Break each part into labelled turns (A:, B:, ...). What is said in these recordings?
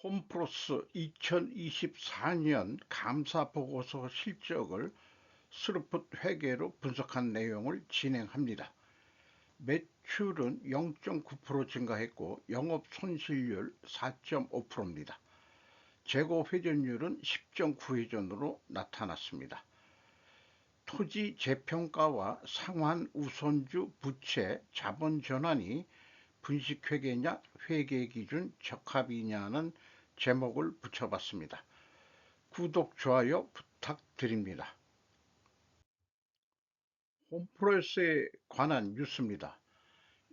A: 홈프로스 2024년 감사보고서 실적을 스루풋 회계로 분석한 내용을 진행합니다. 매출은 0.9% 증가했고 영업손실률 4.5%입니다. 재고회전율은 10.9회전으로 나타났습니다. 토지 재평가와 상환 우선주 부채 자본 전환이 분식회계냐 회계기준 적합이냐는 제목을 붙여봤습니다. 구독, 좋아요 부탁드립니다. 홈프로스에 관한 뉴스입니다.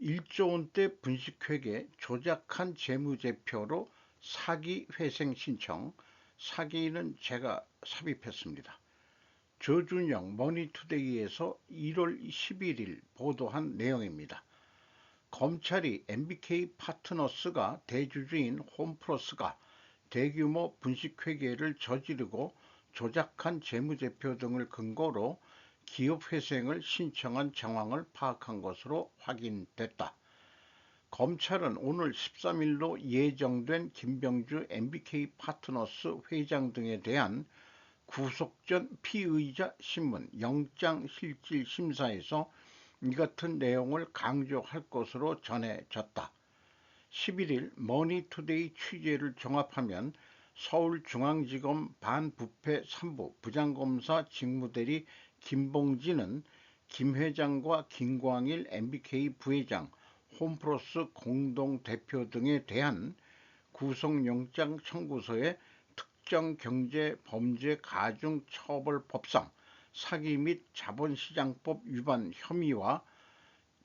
A: 1조 원대 분식회계 조작한 재무제표로 사기 회생 신청, 사기는 제가 삽입했습니다. 조준영 머니투데이에서 1월 11일 보도한 내용입니다. 검찰이 MBK 파트너스가 대주주인 홈프로스가 대규모 분식회계를 저지르고 조작한 재무제표 등을 근거로 기업회생을 신청한 정황을 파악한 것으로 확인됐다. 검찰은 오늘 13일로 예정된 김병주 MBK 파트너스 회장 등에 대한 구속 전 피의자 신문 영장실질심사에서 이 같은 내용을 강조할 것으로 전해졌다. 11일 머니투데이 취재를 종합하면 서울중앙지검 반부패 3부 부장검사 직무대리 김봉진은 김 회장과 김광일 MBK 부회장, 홈프로스 공동대표 등에 대한 구속영장 청구서에 특정경제범죄가중처벌법상 사기 및 자본시장법 위반 혐의와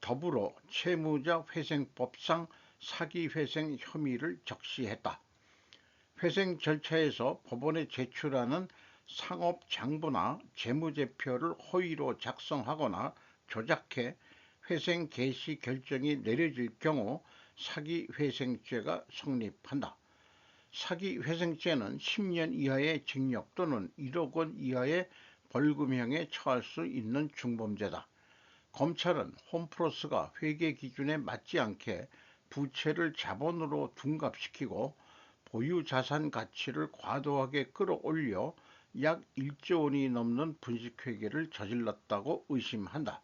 A: 더불어 채무자회생법상 사기회생 혐의를 적시했다. 회생 절차에서 법원에 제출하는 상업장부나 재무제표를 허위로 작성하거나 조작해 회생 개시 결정이 내려질 경우 사기회생죄가 성립한다. 사기회생죄는 10년 이하의 징역 또는 1억 원 이하의 벌금형에 처할 수 있는 중범죄다. 검찰은 홈프로스가 회계 기준에 맞지 않게 부채를 자본으로 둔갑시키고 보유자산 가치를 과도하게 끌어올려 약 1조 원이 넘는 분식회계를 저질렀다고 의심한다.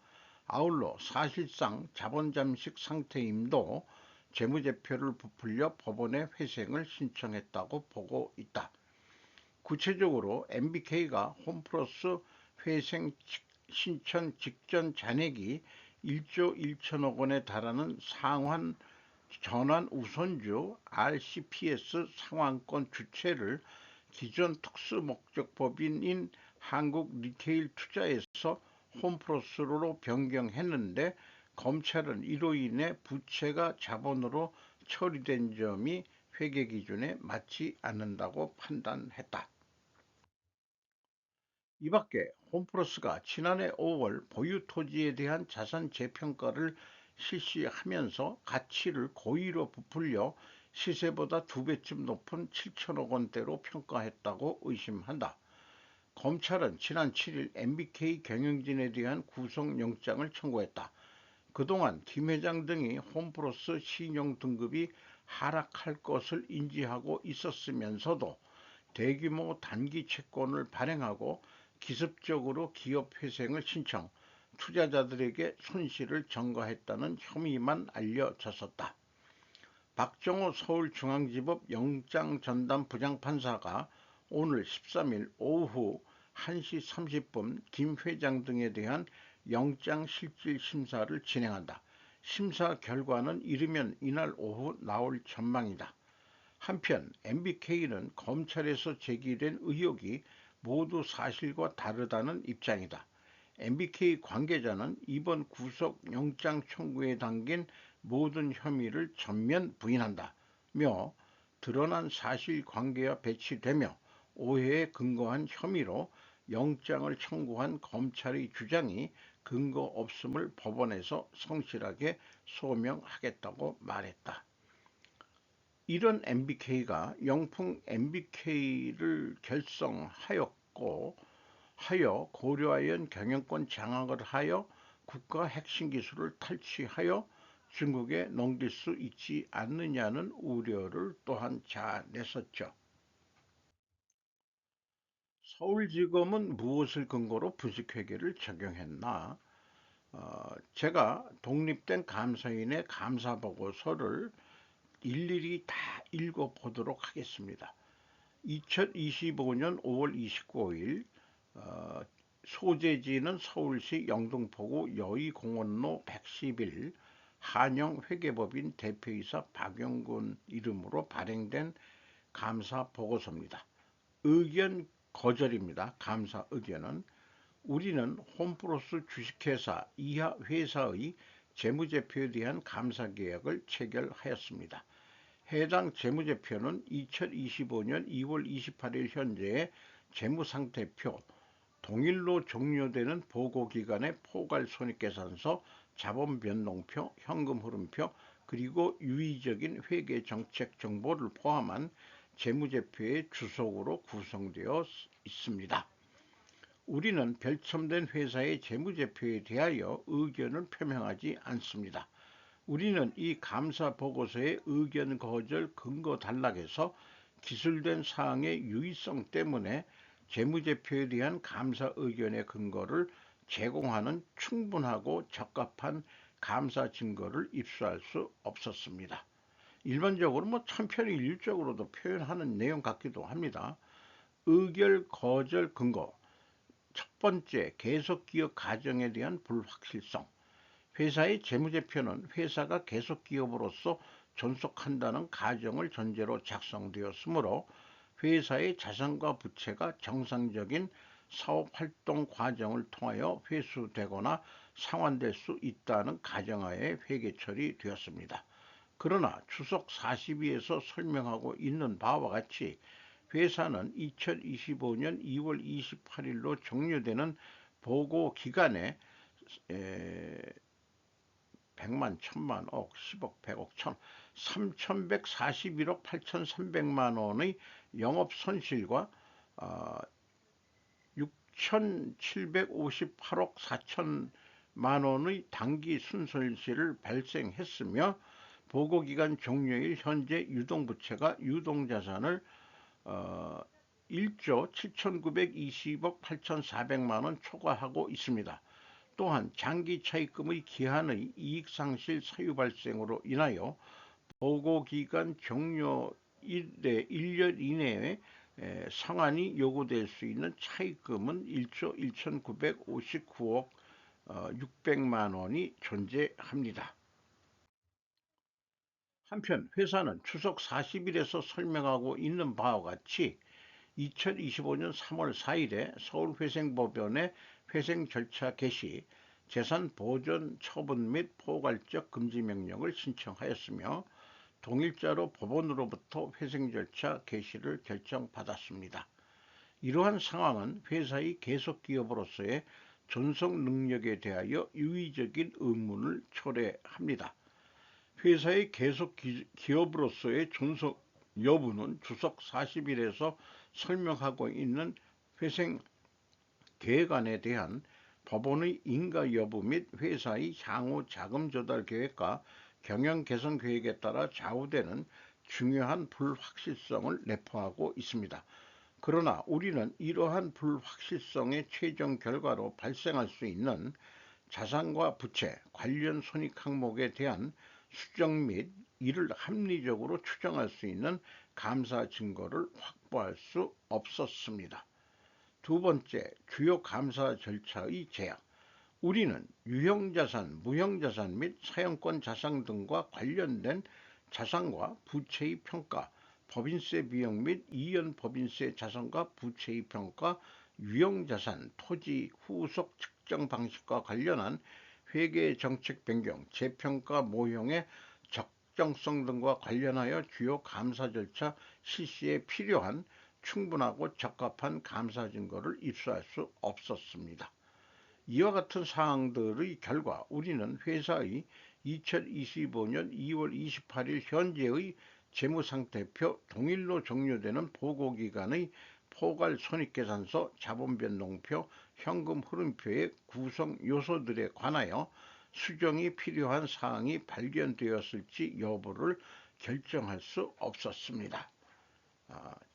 A: 아울러 사실상 자본잠식 상태임도 재무제표를 부풀려 법원에 회생을 신청했다고 보고 있다. 구체적으로 MBK가 홈프로스 회생 신청 직전 잔액이 1조 1천억 원에 달하는 상환 전환 우선주 RCPS 상환권 주체를 기존 특수목적법인인 한국리테일투자에서 홈프로스로 변경했는데 검찰은 이로 인해 부채가 자본으로 처리된 점이 회계 기준에 맞지 않는다고 판단했다. 이 밖에 홈프로스가 지난해 5월 보유 토지에 대한 자산 재평가를 실시하면서 가치를 고의로 부풀려 시세보다 2배쯤 높은 7천억 원대로 평가했다고 의심한다. 검찰은 지난 7일 MBK 경영진에 대한 구속영장을 청구했다. 그동안 김 회장 등이 홈프로스 신용 등급이 하락할 것을 인지하고 있었으면서도 대규모 단기 채권을 발행하고 기습적으로 기업 회생을 신청, 투자자들에게 손실을 전가했다는 혐의만 알려졌었다. 박정호 서울중앙지법 영장전담 부장판사가 오늘 13일 오후 1시 30분 김 회장 등에 대한 영장실질심사를 진행한다. 심사 결과는 이르면 이날 오후 나올 전망이다. 한편 MBK는 검찰에서 제기된 의혹이 모두 사실과 다르다는 입장이다. MBK 관계자는 이번 구속영장 청구에 담긴 모든 혐의를 전면 부인한다며 드러난 사실관계와 배치되며 오해에 근거한 혐의로 영장을 청구한 검찰의 주장이 근거 없음을 법원에서 성실하게 소명하겠다고 말했다. 이런 MBK가 영풍 MBK를 결성하였고 고려아연 경영권 장악을 하여 국가 핵심 기술을 탈취하여 중국에 넘길 수 있지 않느냐는 우려를 또한 자아냈었죠. 서울지검은 무엇을 근거로 부직회계를 적용했나? 제가 독립된 감사인의 감사보고서를 일일이 다 읽어보도록 하겠습니다. 2025년 5월 29일 소재지는 서울시 영등포구 여의공원로 111 한영회계법인 대표이사 박영근 이름으로 발행된 감사보고서입니다. 의견 거절입니다. 감사 의견은 우리는 홈플러스 주식회사 이하 회사의 재무제표에 대한 감사계약을 체결하였습니다. 해당 재무제표는 2025년 2월 28일 현재의 재무상태표, 동일로 종료되는 보고기간의 포괄손익계산서, 자본변동표, 현금흐름표, 그리고 유의적인 회계정책 정보를 포함한 재무제표의 주석으로 구성되어 있습니다. 우리는 별첨된 회사의 재무제표에 대하여 의견을 표명하지 않습니다. 우리는 이 감사보고서의 의견 거절 근거 단락에서 기술된 사항의 유의성 때문에 재무제표에 대한 감사 의견의 근거를 제공하는 충분하고 적합한 감사 증거를 입수할 수 없었습니다. 일반적으로 천편일률적으로도 표현하는 내용 같기도 합니다. 의결 거절 근거. 첫 번째, 계속기업 가정에 대한 불확실성. 회사의 재무제표는 회사가 계속기업으로서 존속한다는 가정을 전제로 작성되었으므로 회사의 자산과 부채가 정상적인 사업활동 과정을 통하여 회수되거나 상환될 수 있다는 가정하에 회계 처리되었습니다. 그러나 추석 42에서 설명하고 있는 바와 같이 회사는 2025년 2월 28일로 종료되는 보고 기간에 100만, 1000만, 억, 10억, 100억, 1000, 3141억 8300만 원의 영업손실과 6758억 4천만 원의 단기 순손실을 발생했으며 보고기간 종료일 현재 유동부채가 유동자산을 1조 7920억 8400만 원 초과하고 있습니다. 또한 장기 차입금의 기한의 이익상실 사유 발생으로 인하여 보고기간 종료일의 1년 이내에 상환이 요구될 수 있는 차입금은 1조 1959억 600만 원이 존재합니다. 한편 회사는 추석 40일에서 설명하고 있는 바와 같이 2025년 3월 4일에 서울회생법원의 회생 절차 개시, 재산 보존 처분 및 포괄적 금지 명령을 신청하였으며 동일자로 법원으로부터 회생 절차 개시를 결정받았습니다. 이러한 상황은 회사의 계속기업으로서의 존속 능력에 대하여 유의적인 의문을 초래합니다. 회사의 계속 기업으로서의 존속 여부는 추석 40일에서 설명하고 있는 회생 계획안에 대한 법원의 인가 여부 및 회사의 향후 자금 조달 계획과 경영 개선 계획에 따라 좌우되는 중요한 불확실성을 내포하고 있습니다. 그러나 우리는 이러한 불확실성의 최종 결과로 발생할 수 있는 자산과 부채, 관련 손익 항목에 대한 수정 및 이를 합리적으로 추정할 수 있는 감사 증거를 확보할 수 없었습니다. 두 번째, 주요 감사 절차의 제약. 우리는 유형자산, 무형자산 및 사용권 자산 등과 관련된 자산과 부채의 평가, 법인세 비용 및 이연 법인세 자산과 부채의 평가, 유형자산, 토지 후속 측정 방식과 관련한 회계 정책 변경, 재평가 모형의 적정성 등과 관련하여 주요 감사 절차 실시에 필요한 충분하고 적합한 감사 증거를 입수할 수 없었습니다. 이와 같은 사항들의 결과 우리는 회사의 2025년 2월 28일 현재의 재무상태표 동일로 종료되는 보고기간의 포괄손익계산서, 자본변동표, 현금흐름표의 구성 요소들에 관하여 수정이 필요한 사항이 발견되었을지 여부를 결정할 수 없었습니다.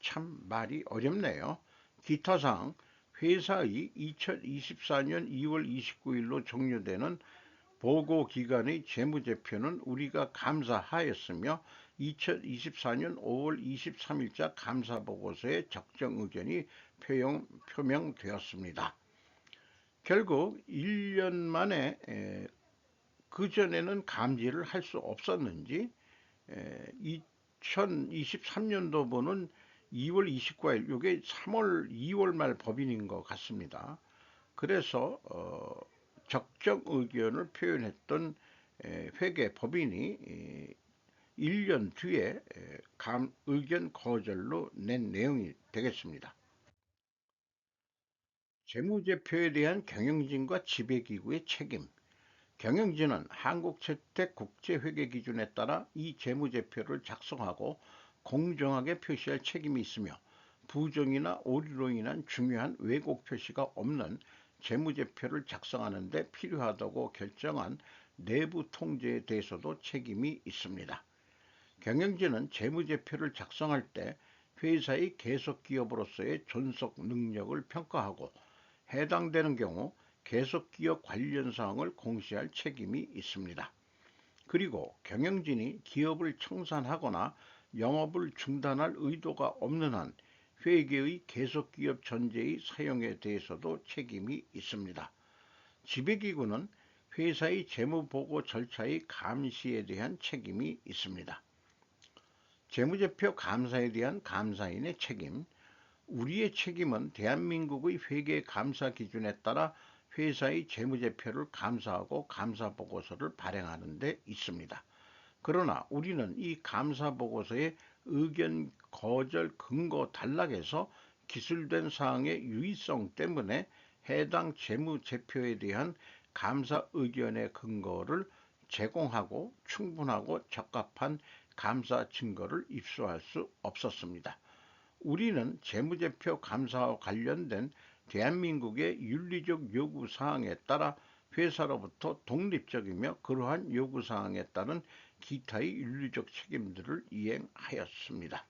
A: 참 말이 어렵네요. 기타상 회사의 2024년 2월 29일로 종료되는 보고기간의 재무제표는 우리가 감사하였으며 2024년 5월 23일자 감사보고서에 적정 의견이 표명되었습니다. 결국 1년 만에 그전에는 감지를 할 수 없었는지 2023년도분은 2월 29일, 이게 3월, 2월 말 법인인 것 같습니다. 그래서 적정 의견을 표현했던 회계 법인이 1년 뒤에 의견 거절로 낸 내용이 되겠습니다. 재무제표에 대한 경영진과 지배기구의 책임. 경영진은 한국재택국제회계 기준에 따라 이 재무제표를 작성하고 공정하게 표시할 책임이 있으며 부정이나 오류로 인한 중요한 왜곡 표시가 없는 재무제표를 작성하는 데 필요하다고 결정한 내부 통제에 대해서도 책임이 있습니다. 경영진은 재무제표를 작성할 때 회사의 계속기업으로서의 존속 능력을 평가하고 해당되는 경우 계속기업 관련 사항을 공시할 책임이 있습니다. 그리고 경영진이 기업을 청산하거나 영업을 중단할 의도가 없는 한 회계의 계속기업 전제의 사용에 대해서도 책임이 있습니다. 지배기구는 회사의 재무보고 절차의 감시에 대한 책임이 있습니다. 재무제표 감사에 대한 감사인의 책임. 우리의 책임은 대한민국의 회계 감사 기준에 따라 회사의 재무제표를 감사하고 감사보고서를 발행하는 데 있습니다. 그러나 우리는 이 감사보고서의 의견 거절 근거 단락에서 기술된 사항의 유의성 때문에 해당 재무제표에 대한 감사 의견의 근거를 제공하고 충분하고 적합한 감사 증거를 입수할 수 없었습니다. 우리는 재무제표 감사와 관련된 대한민국의 윤리적 요구사항에 따라 회사로부터 독립적이며 그러한 요구사항에 따른 기타의 윤리적 책임들을 이행하였습니다.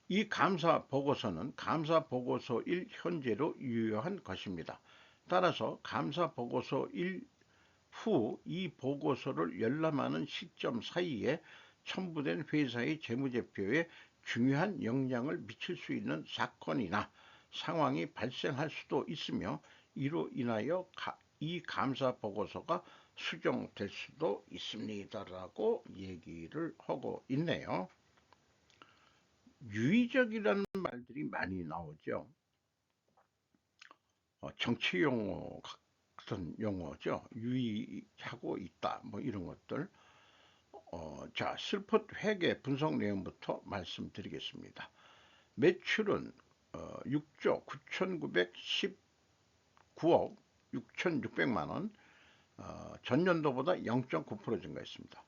A: 이 감사보고서는 감사보고서 1 현재로 유효한 것입니다. 따라서 감사보고서 1 후 이 보고서를 열람하는 시점 사이에 첨부된 회사의 재무제표에 중요한 영향을 미칠 수 있는 사건이나 상황이 발생할 수도 있으며 이로 인하여 이 감사 보고서가 수정될 수도 있습니다라고 얘기를 하고 있네요. 유의적이라는 말들이 많이 나오죠. 정치 용어 같은 용어죠. 유의하고 있다 뭐 이런 것들. 자, 슬롯 회계 분석 내용부터 말씀드리겠습니다. 매출은 6조 9,919억 6,600만원, 전년도보다 0.9% 증가했습니다.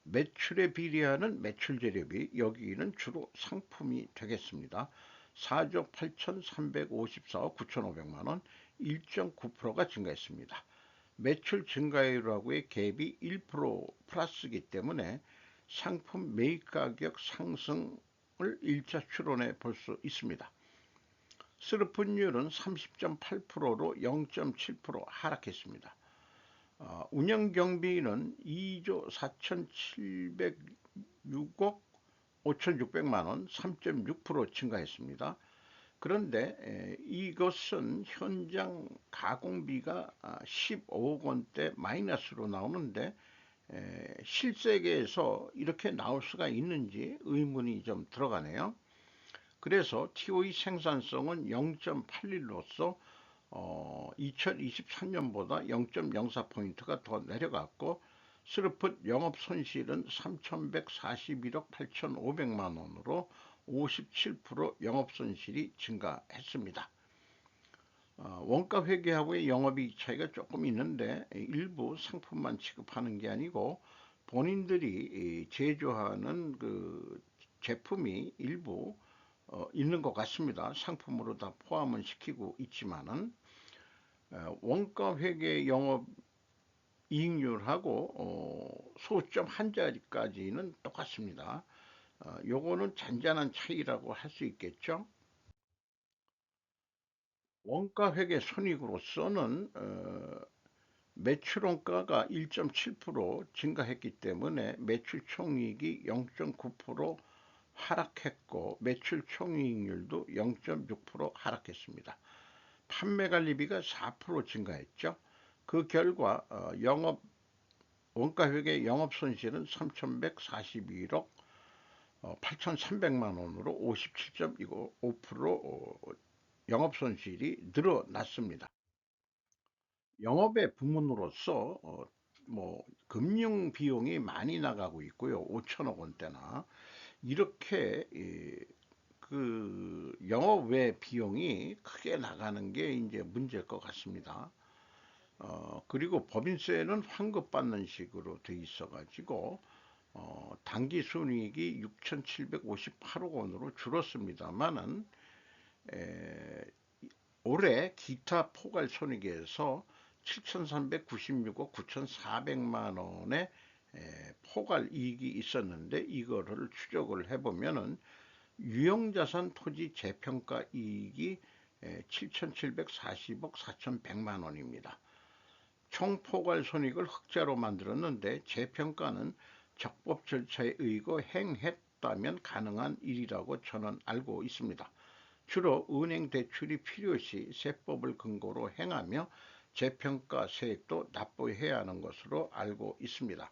A: 매출에 비례하는 매출 재료비, 여기는 주로 상품이 되겠습니다. 4조 8,354억 9,500만원, 1.9%가 증가했습니다. 매출 증가율하고의 갭이 1% 플러스이기 때문에 상품 매입 가격 상승을 1차 추론해 볼 수 있습니다. 수르풋율은 30.8%로 0.7% 하락했습니다. 운영경비는 2조 4,706억 5,600만원, 3.6% 증가했습니다. 그런데 이것은 현장 가공비가 15억 원대 마이너스로 나오는데 실세계에서 이렇게 나올 수가 있는지 의문이 좀 들어가네요. 그래서 TO의 생산성은 0.81로서 2023년보다 0.04포인트가 더 내려갔고 스루풋 영업손실은 3,141억 8,500만 원으로 57% 영업손실이 증가했습니다. 원가 회계하고의 영업이익 차이가 조금 있는데 일부 상품만 취급하는 게 아니고 본인들이 제조하는 그 제품이 일부 있는 것 같습니다. 상품으로 다 포함은 시키고 있지만은 원가 회계 영업 이익률하고 소점 한 자리까지는 똑같습니다. 요거는 잔잔한 차이라고 할 수 있겠죠. 원가회계 손익으로서는 매출 원가가 1.7% 증가했기 때문에 매출 총이익이 0.9% 하락했고 매출 총이익률도 0.6% 하락했습니다. 판매관리비가 4% 증가했죠. 그 결과 영업 원가회계 영업손실은 3,141억 8,300만 원으로 57.5% 영업손실이 늘어났습니다. 영업의 부문으로서 뭐 금융 비용이 많이 나가고 있고요. 5천억 원대나 이렇게 그 영업 외 비용이 크게 나가는 게 이제 문제일 것 같습니다. 그리고 법인세는 환급받는 식으로 돼 있어 가지고 당기 순이익이 6,758억 원으로 줄었습니다만은 올해 기타 포괄 손익에서 7,396억 9,400만 원의 포괄 이익이 있었는데 이거를 추적을 해보면은 유형자산 토지 재평가 이익이 7,740억 4,100만 원입니다. 총 포괄 손익을 흑자로 만들었는데 재평가는 적법 절차에 의거 행했다면 가능한 일이라고 저는 알고 있습니다. 주로 은행 대출이 필요시 세법을 근거로 행하며 재평가 세액도 납부해야 하는 것으로 알고 있습니다.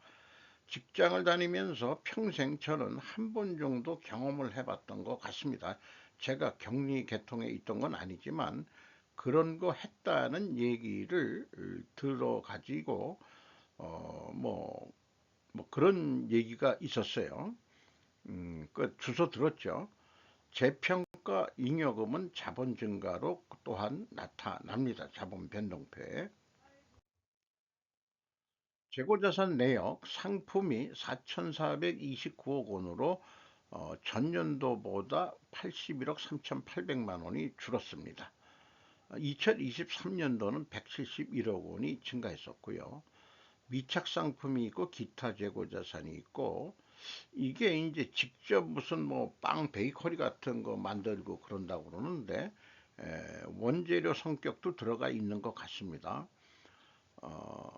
A: 직장을 다니면서 평생 저는 한 번 정도 경험을 해봤던 것 같습니다. 제가 격리 계통에 있던 건 아니지만 그런 거 했다는 얘기를 들어가지고 뭐 그런 얘기가 있었어요. 그 주소 들었죠. 재평가 잉여금은 자본 증가로 또한 나타납니다. 자본 변동표에. 재고자산 내역 상품이 4,429억 원으로 전년도보다 81억 3,800만 원이 줄었습니다. 2023년도는 171억 원이 증가했었고요. 미착 상품이 있고 기타 재고자산이 있고 이게 이제 직접 무슨 뭐 빵 베이커리 같은 거 만들고 그런다고 그러는데 원재료 성격도 들어가 있는 것 같습니다. 어,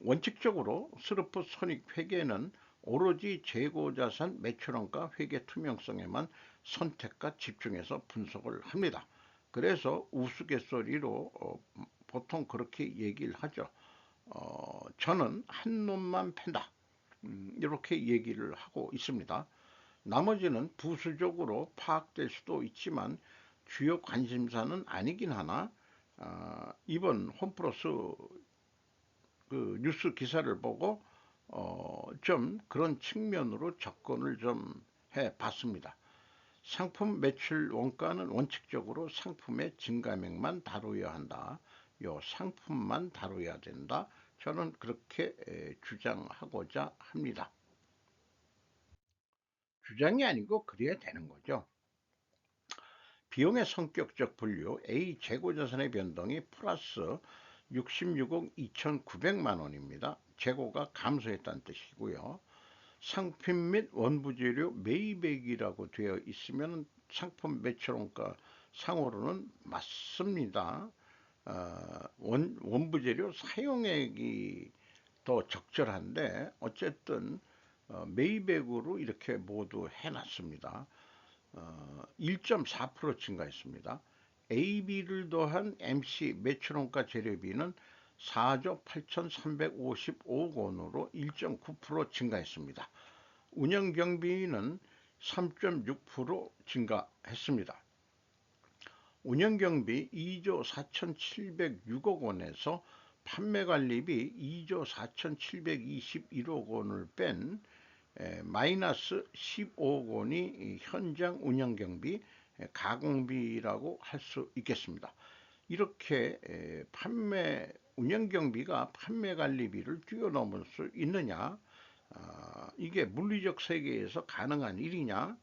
A: 원칙적으로 스르프 손익 회계는 오로지 재고자산 매출원가 회계 투명성에만 선택과 집중해서 분석을 합니다. 그래서 우스갯소리로 보통 그렇게 얘기를 하죠. 저는 한 놈만 팬다. 이렇게 얘기를 하고 있습니다. 나머지는 부수적으로 파악될 수도 있지만 주요 관심사는 아니긴 하나 이번 홈플러스 그 뉴스 기사를 보고 좀 그런 측면으로 접근을 좀 해봤습니다. 상품 매출 원가는 원칙적으로 상품의 증가액만 다루어야 한다. 요 상품만 다뤄야 된다. 저는 그렇게 주장하고자 합니다. 주장이 아니고 그래야 되는 거죠. 비용의 성격적 분류 A 재고자산의 변동이 플러스 66억 2,900만 원입니다. 재고가 감소했다는 뜻이고요. 상품 및 원부재료 매입액이라고 되어 있으면 상품 매출원가 상으로는 맞습니다. 원부재료 사용액이 더 적절한데 어쨌든 매입액으로 이렇게 모두 해놨습니다. 1.4% 증가했습니다. AB를 더한 MC 매출원가 재료비는 4조 8,355억 원으로 1.9% 증가했습니다. 운영경비는 3.6% 증가했습니다. 운영경비 2조 4,706억 원에서 판매관리비 2조 4,721억 원을 뺀 마이너스 15억 원이 현장 운영경비 가공비라고 할 수 있겠습니다. 이렇게 판매 운영경비가 판매관리비를 뛰어넘을 수 있느냐, 이게 물리적 세계에서 가능한 일이냐,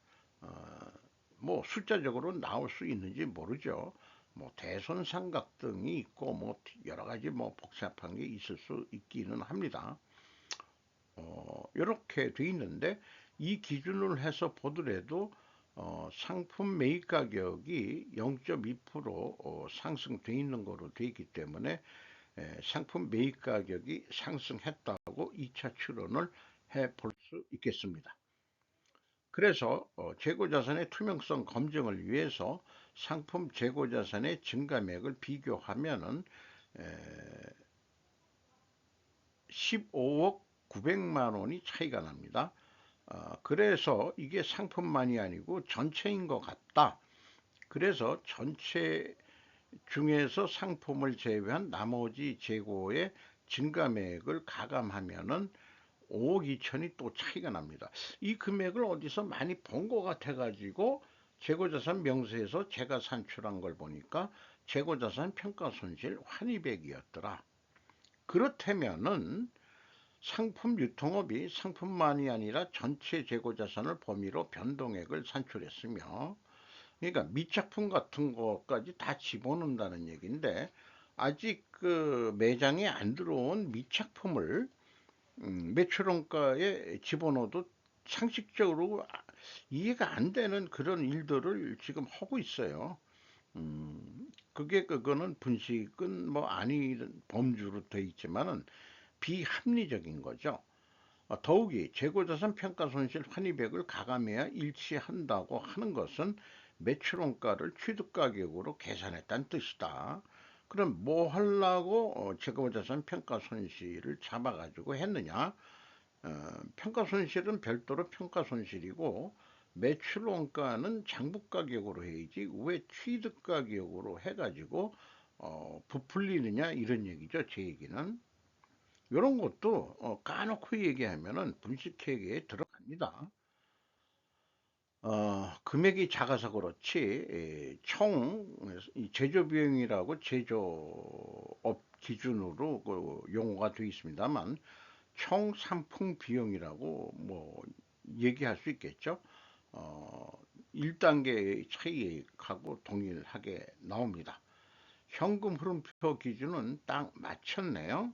A: 뭐 숫자적으로 나올 수 있는지 모르죠. 뭐 대손 삼각 등이 있고 뭐 여러 가지 뭐 복잡한 게 있을 수 있기는 합니다. 이렇게 돼 있는데 이 기준을 해서 보더라도 상품 매입 가격이 0.2% 상승돼 있는 거로 돼 있기 때문에 상품 매입 가격이 상승했다고 2차 추론을 해 볼 수 있겠습니다. 그래서 재고자산의 투명성 검증을 위해서 상품 재고자산의 증가액을 비교하면은 15억 900만 원이 차이가 납니다. 그래서 이게 상품만이 아니고 전체인 것 같다. 그래서 전체 중에서 상품을 제외한 나머지 재고의 증가액을 가감하면은 5억 2천이 또 차이가 납니다. 이 금액을 어디서 많이 본 것 같아가지고 재고자산 명세에서 제가 산출한 걸 보니까 재고자산 평가손실 환입액이었더라. 그렇다면은 상품 유통업이 상품만이 아니라 전체 재고자산을 범위로 변동액을 산출했으며, 그러니까 미착품 같은 것까지 다 집어넣는다는 얘기인데, 아직 그 매장에 안 들어온 미착품을 매출원가에 집어넣어도 상식적으로 이해가 안 되는 그런 일들을 지금 하고 있어요. 그거는 분식은 뭐 아닌 범주로 돼 있지만은 비합리적인 거죠. 더욱이 재고자산 평가손실 환입액을 가감해야 일치한다고 하는 것은 매출원가를 취득가격으로 계산했다는 뜻이다. 그럼 뭐 하려고 재고자산 평가손실을 잡아가지고 했느냐? 평가손실은 별도로 평가손실이고 매출원가는 장부가격으로 해야지 왜 취득가격으로 해가지고 부풀리느냐 이런 얘기죠. 제 얘기는. 이런 것도 까놓고 얘기하면은 분식회계에 들어갑니다. 금액이 작아서 그렇지 총 제조 비용이라고 제조업 기준으로 그 용어가 되어 있습니다만 총 상품 비용이라고 뭐 얘기할 수 있겠죠. 어, 1단계 차이하고 동일하게 나옵니다. 현금 흐름표 기준은 딱 맞췄네요.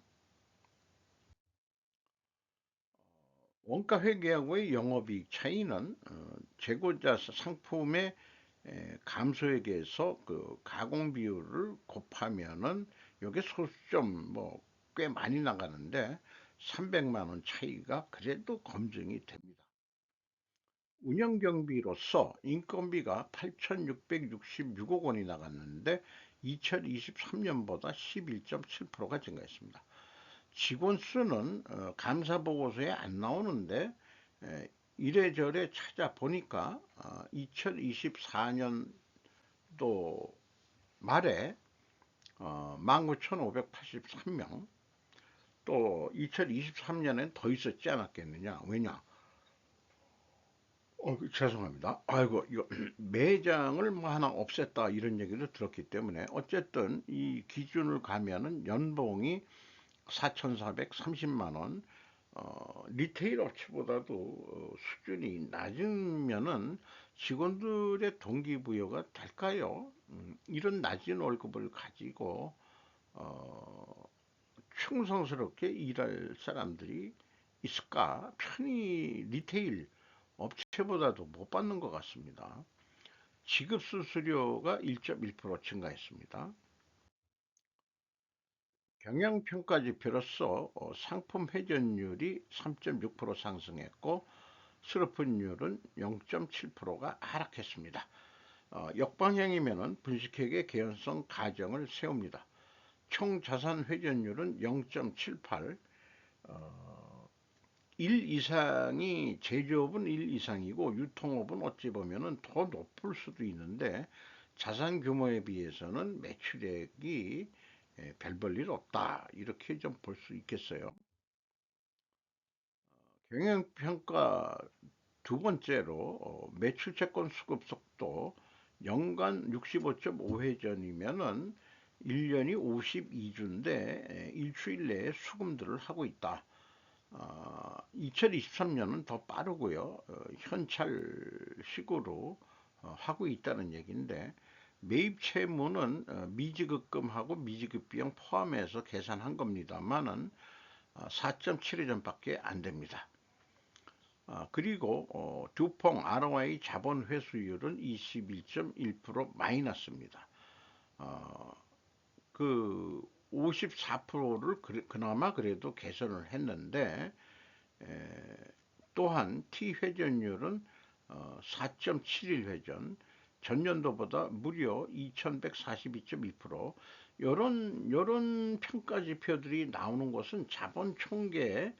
A: 원가 회계하고의 영업이익 차이는 재고자 상품의 감소액에서 그 가공 비율을 곱하면은 요게 소수점 뭐 꽤 많이 나가는데 300만 원 차이가 그래도 검증이 됩니다. 운영 경비로서 인건비가 8,666억 원이 나갔는데 2023년보다 11.7%가 증가했습니다. 직원 수는 감사 보고서에 안 나오는데 이래저래 찾아보니까 2024년도 말에 19,583명, 또 2023년엔 더 있었지 않았겠느냐. 왜냐? 죄송합니다. 아이고, 이거 매장을 뭐 하나 없앴다 이런 얘기를 들었기 때문에 어쨌든 이 기준을 가면은 연봉이 4,430만 원, 리테일 업체보다도 수준이 낮으면은 직원들의 동기부여가 될까요? 이런 낮은 월급을 가지고 어, 충성스럽게 일할 사람들이 있을까? 편히 리테일 업체보다도 못 받는 것 같습니다. 지급 수수료가 1.1% 증가했습니다. 경영평가지표로서 상품 회전율이 3.6% 상승했고 수르픈율은 0.7%가 하락했습니다. 역방향이면 분식회계 개연성 가정을 세웁니다. 총 자산 회전율은 0.78, 1 이상이 제조업은 1 이상이고 유통업은 어찌 보면 더 높을 수도 있는데 자산 규모에 비해서는 매출액이 별 볼 일 없다 이렇게 좀 볼 수 있겠어요. 경영평가 두 번째로 매출 채권 수급 속도 연간 65.5회전이면은 1년이 52주인데 일주일 내에 수금들을 하고 있다. 2023년은 더 빠르고요. 현찰식으로 하고 있다는 얘기인데 매입 채무는 미지급금하고 미지급 비용 포함해서 계산한 겁니다만은 4.72전밖에 안 됩니다. 그리고 두퐁 ROI 자본 회수율은 21.1% 마이너스입니다. 그 54%를 그나마 그래도 개선을 했는데, 또한 T 회전율은 4.71 회전, 전년도보다 무려 2142.2%. 요런 평가 지표들이 나오는 것은 자본 총계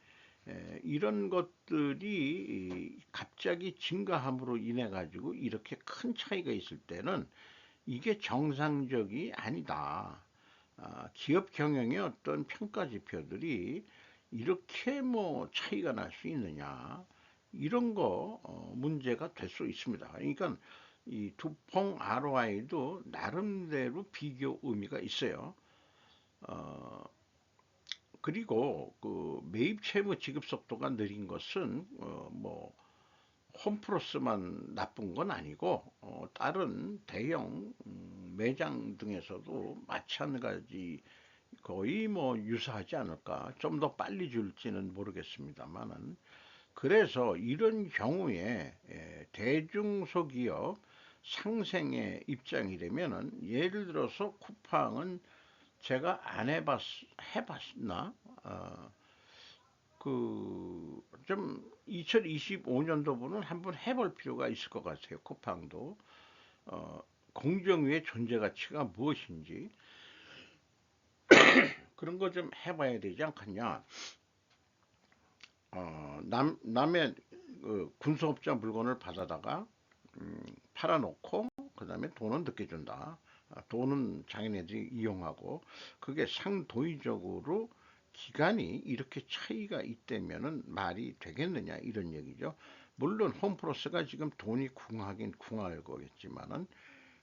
A: 이런 것들이 갑자기 증가함으로 인해 가지고 이렇게 큰 차이가 있을 때는 이게 정상적이 아니다. 기업 경영의 어떤 평가 지표들이 이렇게 뭐 차이가 날 수 있느냐, 이런 거 문제가 될 수 있습니다. 그러니까 이 두퐁 ROI도 나름대로 비교 의미가 있어요. 그리고 그 매입 채무 지급 속도가 느린 것은 뭐 홈플러스만 나쁜 건 아니고 다른 대형 매장 등에서도 마찬가지, 거의 뭐 유사하지 않을까. 좀 더 빨리 줄지는 모르겠습니다만은, 그래서 이런 경우에 대중소기업 상생의 입장이 되면은, 예를 들어서 쿠팡은 제가 안 해봤나? 좀 2025년도부는 한번 해볼 필요가 있을 것 같아요. 쿠팡도 공정위의 존재 가치가 무엇인지 그런 거 좀 해봐야 되지 않겠냐. 남의 군수업자 물건을 받아다가 팔아놓고 그 다음에 돈은 늦게 준다. 돈은 자기네들이 이용하고, 그게 상도의적으로 기간이 이렇게 차이가 있다면은 말이 되겠느냐, 이런 얘기죠. 물론 홈플러스가 지금 돈이 궁하긴 궁할 거겠지만은,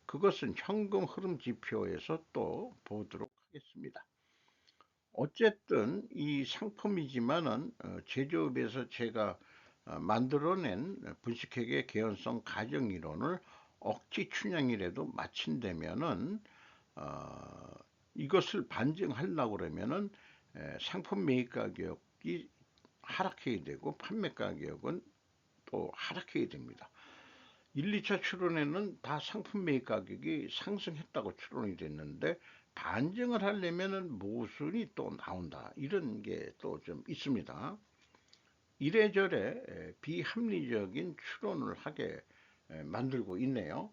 A: 그것은 현금 흐름 지표에서 또 보도록 하겠습니다. 어쨌든 이 상품이지만은 제조업에서 제가 만들어낸 분식회계 개연성 가정이론을 억지 춘향이라도 마친다면은 이것을 반증하려고 그러면은 상품 매입 가격이 하락해야 되고 판매 가격은 또 하락해야 됩니다. 1, 2차 추론에는 다 상품 매입 가격이 상승했다고 추론이 됐는데, 반증을 하려면은 모순이 또 나온다, 이런 게 또 좀 있습니다. 이래저래 비합리적인 추론을 하게 만들고 있네요.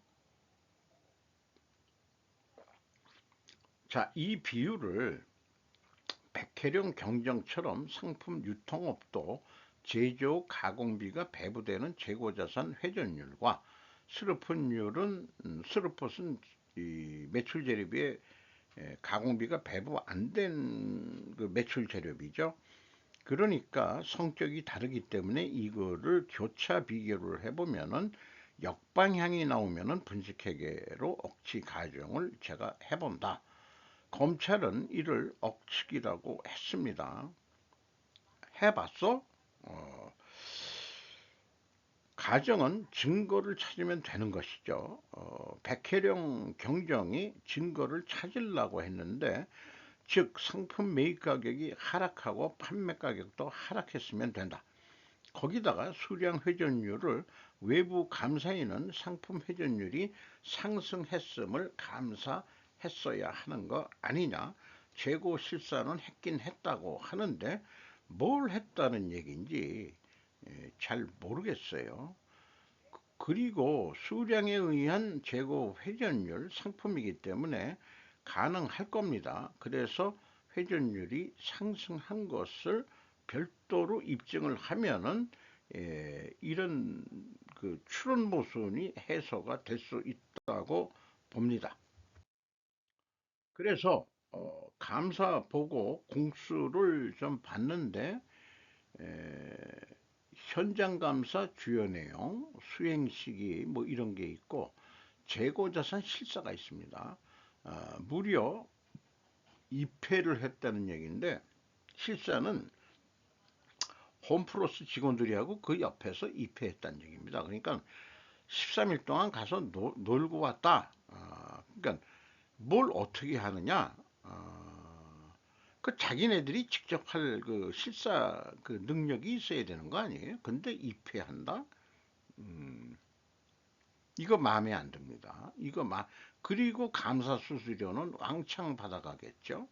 A: 자, 이 비율을 백혜령 경정처럼 상품 유통업도 제조 가공비가 배부되는 재고자산 회전율과 스루풋은 매출 재료비에 가공비가 배부 안 된 그 매출 재료비죠. 그러니까 성격이 다르기 때문에 이거를 교차 비교를 해보면은 역방향이 나오면은 분식회계로 억치 가정을 제가 해본다. 검찰은 이를 억측이라고 했습니다. 해봤어? 가정은 증거를 찾으면 되는 것이죠. 백혜령 경정이 증거를 찾으려고 했는데, 즉 상품 매입 가격이 하락하고 판매 가격도 하락했으면 된다. 거기다가 수량 회전율을 외부 감사인은 상품 회전율이 상승했음을 감사했어야 하는 거 아니냐. 재고 실사는 했긴 했다고 하는데 뭘 했다는 얘기인지 잘 모르겠어요. 그리고 수량에 의한 재고 회전율 상품이기 때문에 가능할 겁니다. 그래서 회전율이 상승한 것을 별도로 입증을 하면은 이런 그 추론 모순이 해소가 될 수 있다고 봅니다. 그래서 감사 보고 공수를 좀 봤는데, 에, 현장 감사 주요 내용, 수행 시기 뭐 이런 게 있고, 재고자산 실사가 있습니다. 무려 2패를 했다는 얘기인데, 실사는 홈플러스 직원들이 하고 그 옆에서 2패했다는 얘기입니다. 그러니까 13일 동안 가서 놀고 왔다. 그러니까 뭘 어떻게 하느냐? 그 자기네들이 직접 할 그 실사 그 능력이 있어야 되는 거 아니에요? 근데 입회한다? 음, 이거 마음에 안 듭니다. 그리고 감사 수수료는 왕창 받아가겠죠.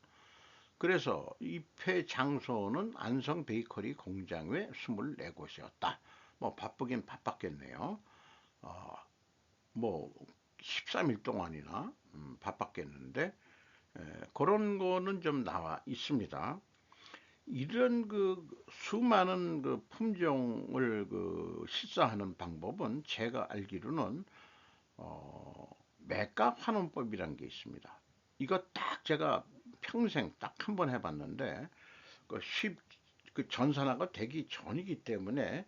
A: 그래서 입회 장소는 안성 베이커리 공장 외 24곳이었다. 뭐 바쁘긴 바빴겠네요. 어, 뭐 13일 동안이나 바빴겠는데 그런 거는 좀 나와 있습니다. 이런 그 수많은 그 품종을 그 실사하는 방법은 제가 알기로는 매가 환원법이라는 게 있습니다. 이거 딱 제가 평생 딱 한 번 해봤는데 그 전산화가 되기 전이기 때문에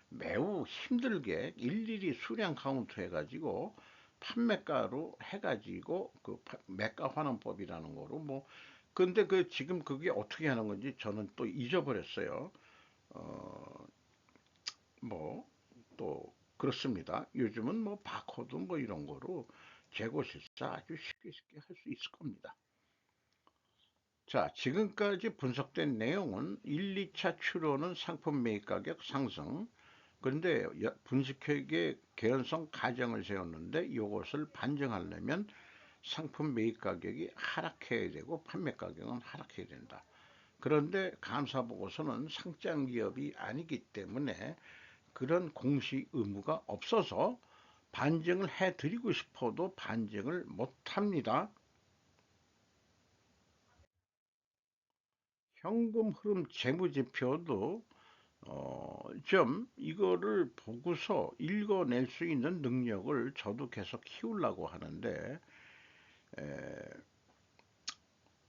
A: 매우 힘들게 일일이 수량 카운트 해가지고 판매가로 해가지고 그 매가 환원법이라는 거로 뭐 근데 그 지금 그게 어떻게 하는 건지 저는 또 잊어버렸어요. 어, 뭐 또 그렇습니다. 요즘은 뭐 바코드 뭐 이런 거로 재고 실사 아주 쉽게 할 수 있을 겁니다. 자, 지금까지 분석된 내용은 1, 2차 추로는 상품 매입 가격 상승. 그런데 분식회계 개연성 가정을 세웠는데 이것을 반증하려면 상품 매입 가격이 하락해야 되고 판매 가격은 하락해야 된다. 그런데 감사보고서는 상장 기업이 아니기 때문에 그런 공시 의무가 없어서 반증을 해드리고 싶어도 반증을 못합니다. 현금 흐름 재무제표도 좀 이거를 보고서 읽어낼 수 있는 능력을 저도 계속 키우려고 하는데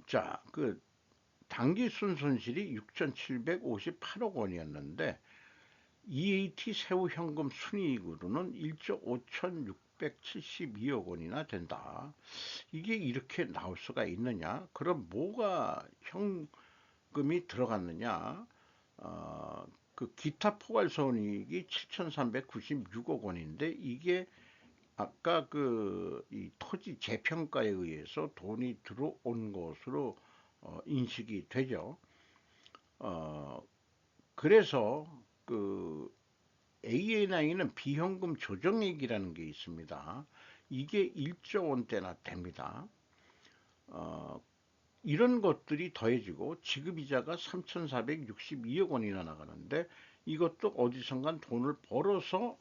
A: 자, 그 당기순 손실이 6,758억 원이었는데 EAT 세후 현금 순이익으로는 1조 5,672억 원이나 된다. 이게 이렇게 나올 수가 있느냐? 그럼 뭐가 현금이 들어갔느냐? 어, 그 기타 포괄 손익이 7,396억 원인데 이게 아까 그 이 토지 재평가에 의해서 돈이 들어온 것으로 인식이 되죠. 어, 그래서 그 ANI는 비현금 조정액이라는 게 있습니다. 이게 1조 원대나 됩니다. 어, 이런 것들이 더해지고 지급이자가 3,462억 원이나 나가는데 이것도 어디선간 돈을 벌어서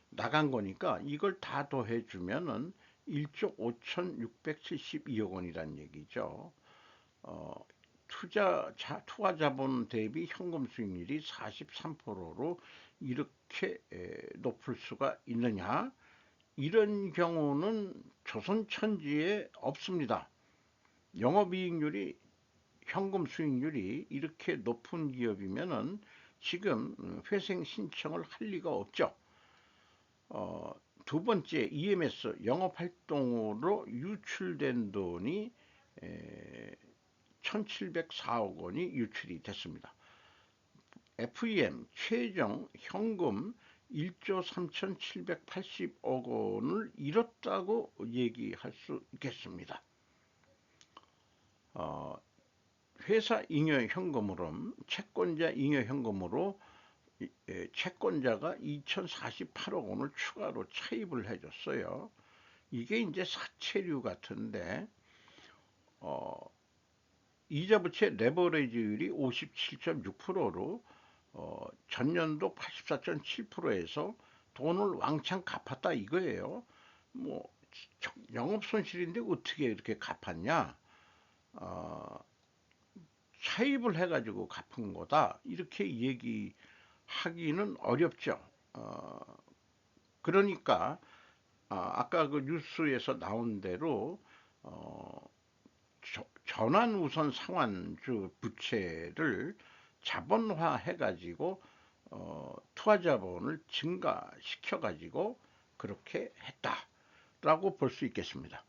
A: 나간 거니까 이걸 다 더해주면은 1조 5,672억 원이란 얘기죠. 어, 투하 자본 대비 현금 수익률이 43%로 이렇게 높을 수가 있느냐? 이런 경우는 조선천지에 없습니다. 영업이익률이 현금 수익률이 이렇게 높은 기업이면은 지금 회생 신청을 할 리가 없죠. 어, 두 번째 EMS 영업활동으로 유출된 돈이 1,704억 원이 유출이 됐습니다. FEM 최종 현금 1조 3,780억 원을 잃었다고 얘기할 수 있겠습니다. 어, 회사 잉여 현금으로 채권자 잉여 현금으로 채권자가 2,048억 원을 추가로 차입을 해줬어요. 이게 이제 사채류 같은데 이자 부채 레버리지율이 57.6%로 전년도 84.7%에서 돈을 왕창 갚았다 이거예요. 뭐 영업 손실인데 어떻게 이렇게 갚았냐? 어, 차입을 해가지고 갚은 거다 이렇게 얘기하기는 어렵죠. 그러니까 아까 그 뉴스에서 나온 대로 어, 전환 우선 상환주 부채를 자본화 해가지고 투하 자본을 증가시켜 가지고 그렇게 했다라고 볼 수 있겠습니다.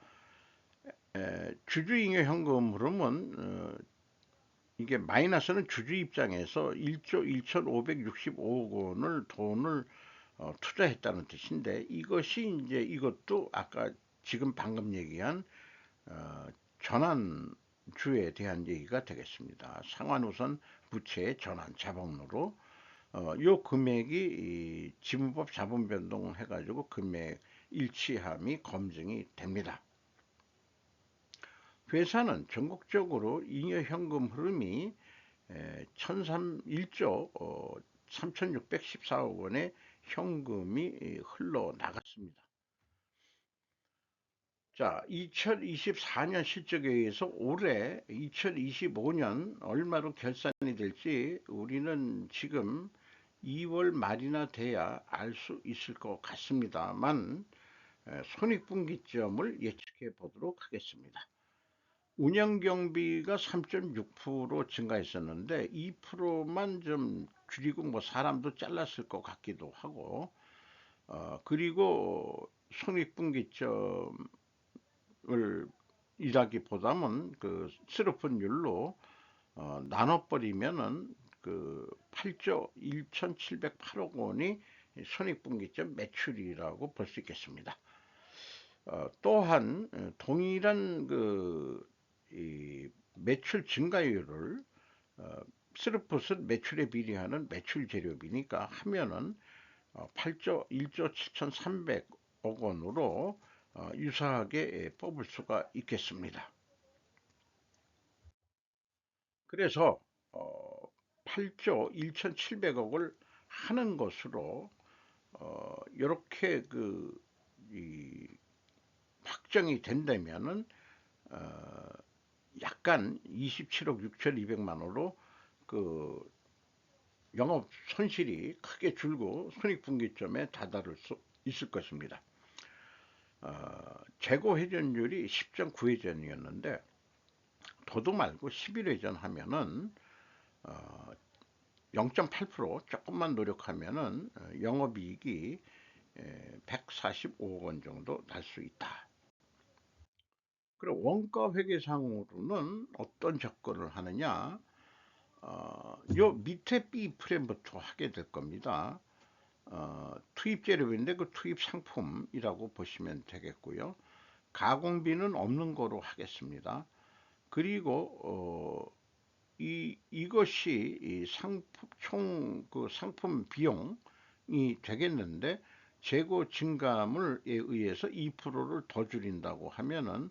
A: 주주잉여 현금 흐름은 이게 마이너스는 주주 입장에서 1조 1,565억 원을 돈을 투자했다는 뜻인데 이것이 이제 이것도 아까 지금 방금 얘기한 전환주에 대한 얘기가 되겠습니다. 상환우선 부채의 전환 자본으로 요 금액이 지분법 자본 변동 해가지고 금액 일치함이 검증이 됩니다. 회사는 전국적으로 잉여 현금 흐름이 1조 3,614억 원의 현금이 흘러나갔습니다. 자, 2024년 실적에 의해서 올해 2025년 얼마로 결산이 될지 우리는 지금 2월 말이나 돼야 알 수 있을 것 같습니다만 손익분기점을 예측해 보도록 하겠습니다. 운영경비가 3.6% 증가했었는데 2%만 좀 줄이고 뭐 사람도 잘랐을 것 같기도 하고 그리고 손익분기점을 일하기보다는 그 스르픈율로 나눠버리면은 그 8조 1,708억 원이 손익분기점 매출이라고 볼 수 있겠습니다. 또한 동일한 이 매출 증가율을 스르풋은 매출에 비례하는 매출 재료비니까 하면은 8조 1조 7,300억 원으로 유사하게 뽑을 수가 있겠습니다. 그래서 8조 1,700억을 하는 것으로 이렇게 확정이 된다면은 약간 27억 6,200만 원으로 그 영업 손실이 크게 줄고 손익분기점에 다다를 수 있을 것입니다. 재고 회전율이 10.9회전이었는데 도도 말고 11회전 하면은 0.8% 조금만 노력하면은 영업이익이 145억 원 정도 날 수 있다. 그리고 원가 회계상으로는 어떤 접근을 하느냐? 요 밑에 B 프레임부터 하게 될 겁니다. 투입 재료인데 그 투입 상품이라고 보시면 되겠고요. 가공비는 없는 거로 하겠습니다. 그리고 이것이 이 상품 총 그 상품 비용이 되겠는데 재고 증감에 의해서 2%를 더 줄인다고 하면은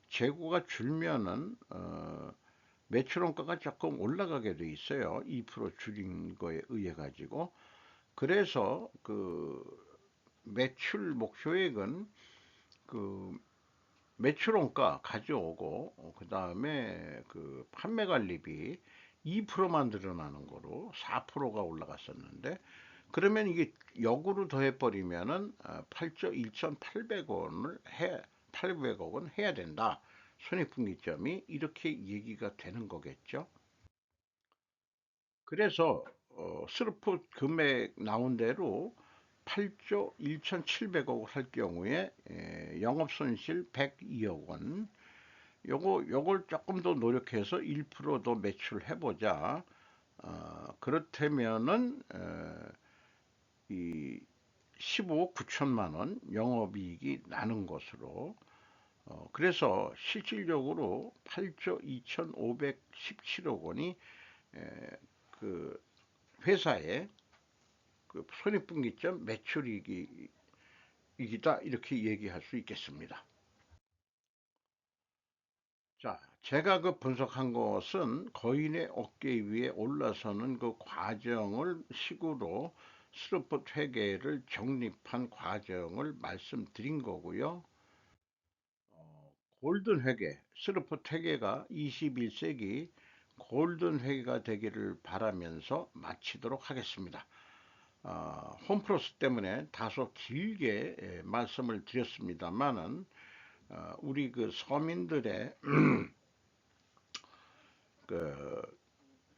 A: 재고가 줄면은 매출 원가가 조금 올라가게 돼 있어요. 2% 줄인 거에 의해 가지고. 그래서 그 매출 목표액은 그 매출 원가 가져오고 그 다음에 그 판매 관리비 2%만 늘어나는 거로 4%가 올라갔었는데 그러면 이게 역으로 더해 버리면은 8조 1,800원을 800억은 해야 된다. 손익분기점이 이렇게 얘기가 되는 거겠죠. 그래서 스루풋 금액 나온 대로 8조 1,700억을 할 경우에 영업손실 102억 원 요걸 조금 더 노력해서 1%더 매출해보자. 그렇다면은 이 15억 9천만 원 영업이익이 나는 것으로 그래서 실질적으로 8조 2,517억 원이 그 회사의 그 손익분기점 매출이익이다 이렇게 얘기할 수 있겠습니다. 자, 제가 그 분석한 것은 거인의 어깨 위에 올라서는 그 과정을 식으로 스루풋 회계를 정립한 과정을 말씀드린 거고요. 골든 회계, 스루풋 회계가 21세기 골든 회계가 되기를 바라면서 마치도록 하겠습니다. 홈플러스 때문에 다소 길게 말씀을 드렸습니다만은 우리 그 서민들의 그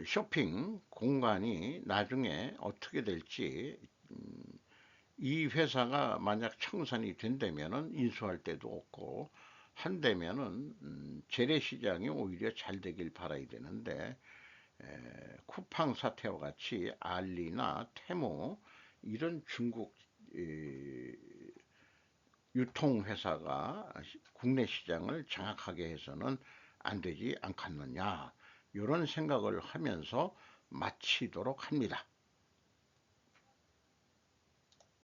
A: 쇼핑 공간이 나중에 어떻게 될지 이 회사가 만약 청산이 된다면은 인수할 때도 없고 한다면은 재래시장이 오히려 잘 되길 바라야 되는데 쿠팡 사태와 같이 알리나 테무 이런 중국 유통회사가 국내 시장을 장악하게 해서는 안 되지 않겠느냐, 이런 생각을 하면서 마치도록 합니다.